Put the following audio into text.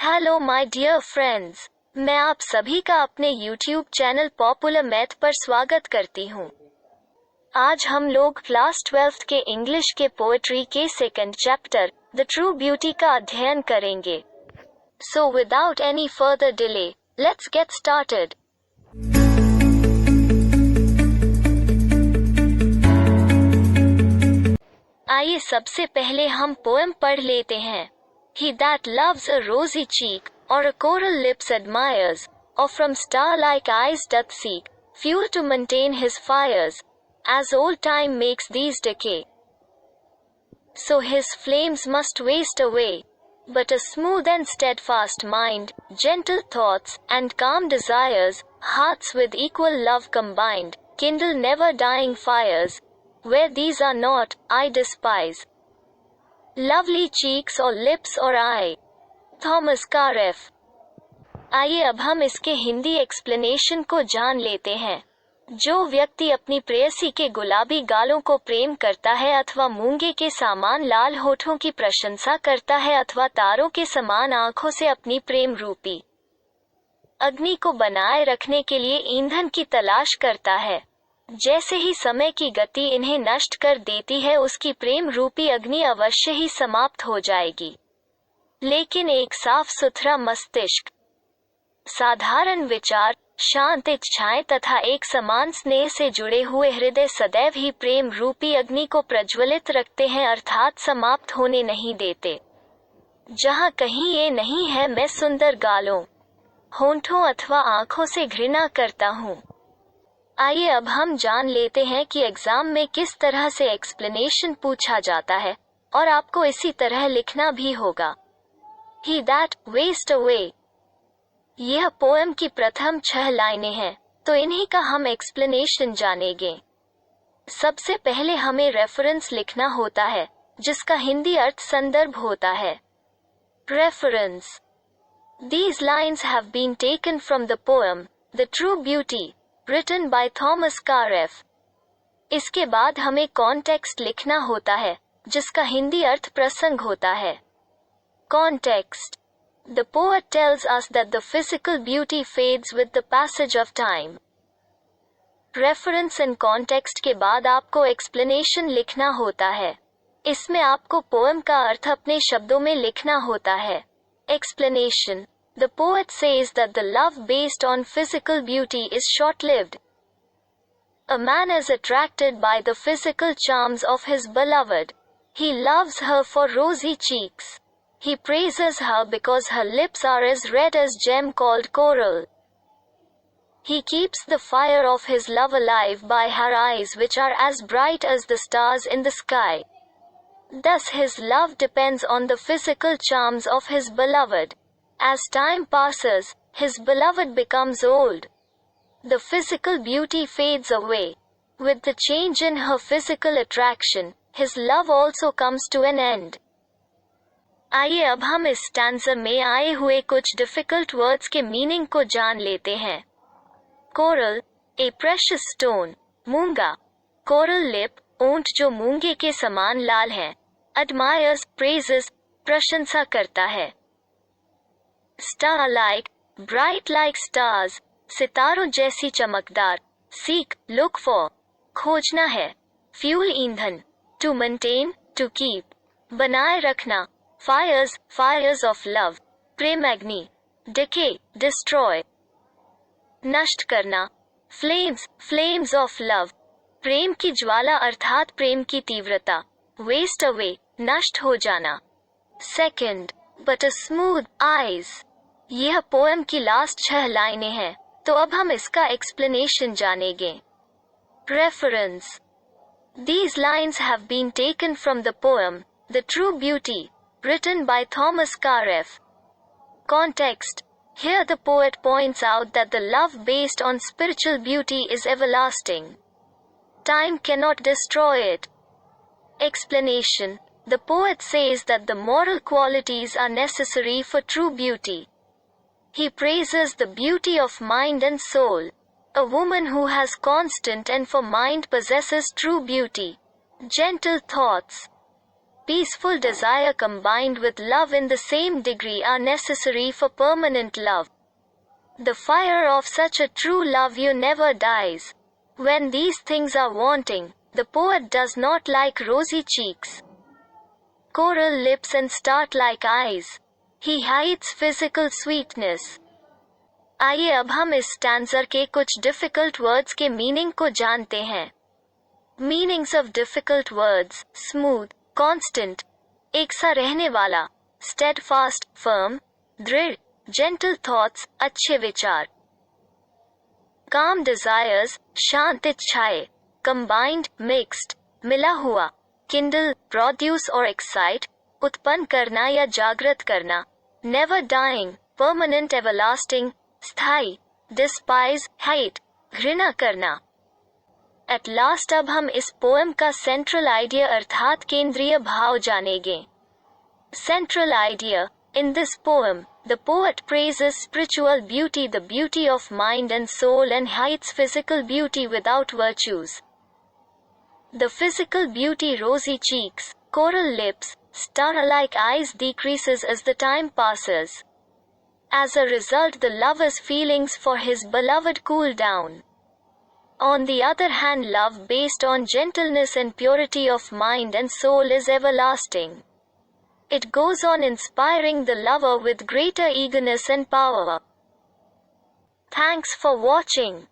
Hello my dear friends, मैं आप सभी का अपने YouTube चैनल पॉपुलर मैथ पर स्वागत करती हूँ। आज हम लोग क्लास 12th के इंग्लिश के पोएट्री के second chapter the true beauty का अध्ययन करेंगे। So without any further delay, let's get started. आइए सबसे पहले हम पोएम पढ़ लेते हैं। He that loves a rosy cheek, or a coral lips admires, or from star-like eyes doth seek, fuel to maintain his fires, as old time makes these decay. So his flames must waste away, but a smooth and steadfast mind, gentle thoughts, and calm desires, hearts with equal love combined, kindle never-dying fires. Where these are not, I despise. Lovely cheeks or lips or eye. Thomas कारेफ। आइए अब हम इसके Hindi explanation को जान लेते हैं। जो व्यक्ति अपनी प्रेयसी के गुलाबी गालों को प्रेम करता है अथवा मूंगे के समान लाल होठों की प्रशंसा करता है अथवा तारों के समान आंखों से अपनी प्रेम रूपी अग्नि को बनाए रखने के लिए ईंधन की तलाश करता है, जैसे ही समय की गति इन्हें नष्ट कर देती है, उसकी प्रेम रूपी अग्नि अवश्य ही समाप्त हो जाएगी। लेकिन एक साफ सुथरा मस्तिष्क, साधारण विचार, शांत इच्छाएं तथा एक समान स्नेह से जुड़े हुए हृदय सदैव ही प्रेम रूपी अग्नि को प्रज्वलित रखते हैं, अर्थात समाप्त होने नहीं देते। जहाँ कहीं ये नहीं है मैं सुंदर गालों, होंठों अथवा आंखों से घृणा करता हूँ। आइए अब हम जान लेते हैं कि एग्जाम में किस तरह से एक्सप्लेनेशन पूछा जाता है, और आपको इसी तरह लिखना भी होगा। He that waste away। यह पोएम की प्रथम 6 लाइनें हैं, तो इन्हीं का हम एक्सप्लेनेशन जानेंगे। सबसे पहले हमें रेफरेंस लिखना होता है, जिसका हिंदी अर्थ संदर्भ होता है। Reference. These lines have been taken from the poem The True Beauty, written by Thomas Karev। इसके बाद हमें कॉन्टेक्स्ट लिखना होता है, जिसका हिंदी अर्थ प्रसंग होता है। Context. The poet tells us that the physical beauty fades with the passage of time। Reference and context के बाद आपको एक्सप्लेनेशन लिखना होता है। इसमें आपको पोएम का अर्थ अपने शब्दों में लिखना होता है। Explanation. The poet says that the love based on physical beauty is short-lived. A man is attracted by the physical charms of his beloved. He loves her for rosy cheeks. He praises her because her lips are as red as gem called coral. He keeps the fire of his love alive by her eyes, which are as bright as the stars in the sky. Thus his love depends on the physical charms of his beloved. As time passes, his beloved becomes old. The physical beauty fades away. With the change in her physical attraction, his love also comes to an end. आइए अब हम इस stanza में आए हुए कुछ difficult words के meaning को जान लेते हैं। कोरल, ए प्रेशियस स्टोन, मूंगा। कोरल लिप, ओंठ जो मूंगे के समान लाल है। एडमायर्स, प्रेजेस, प्रशंसा करता है। Star-like, bright like stars, सितारों जैसी चमकदार। Seek, look for, खोजना है। Fuel, ईंधन। To maintain, to keep, बनाए रखना। Fires, fires of love, प्रेम अग्नि। Decay, destroy, नष्ट करना। Flames, flames of love, प्रेम की ज्वाला अर्थात प्रेम की तीव्रता। Waste away, नष्ट हो जाना। Second, but a smooth eyes। यह पोएम की लास्ट 6 लाइनें हैं, तो अब हम इसका एक्सप्लेनेशन जानेंगे। Reference. These lines have been taken from the poem The True Beauty, written by Thomas Karev। Context. Here the poet points out that the love based on spiritual beauty is everlasting. Time cannot destroy it. Explanation. The poet says that the moral qualities are necessary for true beauty. He praises the beauty of mind and soul. A woman who has constant and for mind possesses true beauty. Gentle thoughts, Peaceful desire combined with love in the same degree are necessary for permanent love. The fire of such a true love you never dies. When these things are wanting, the poet does not like rosy cheeks, coral lips and star-like eyes. He hides physical sweetness. आइए अब हम इस स्टैंजर के कुछ difficult words के meaning को जानते हैं. Meanings of difficult words: smooth, constant, एक सा रहने वाला, स्टेडफास्ट, फर्म, दृढ़, जेंटल थॉट्स, अच्छे विचार. काम डिजायर्स, शांत इच्छाएं, कंबाइंड, मिक्स्ड, मिला हुआ, किंडल, प्रोड्यूस और एक्साइट, उत्पन्न करना या जागृत करना, नेवर डाइंग, परमानेंट, एवरलास्टिंग, स्थायी, डिस्पाइज, हेट, घृणा करना. एट लास्ट अब हम इस पोएम का सेंट्रल आइडिया अर्थात केंद्रीय भाव जानेंगे. Central idea: In this poem, the poet praises spiritual beauty, the beauty of mind and soul, and hides physical beauty without virtues. The physical beauty, rosy cheeks, coral lips, star-like eyes, decreases as the time passes. As a result, the lover's feelings for his beloved cool down. On the other hand, love based on gentleness and purity of mind and soul is everlasting. It goes on inspiring the lover with greater eagerness and power. Thanks for watching.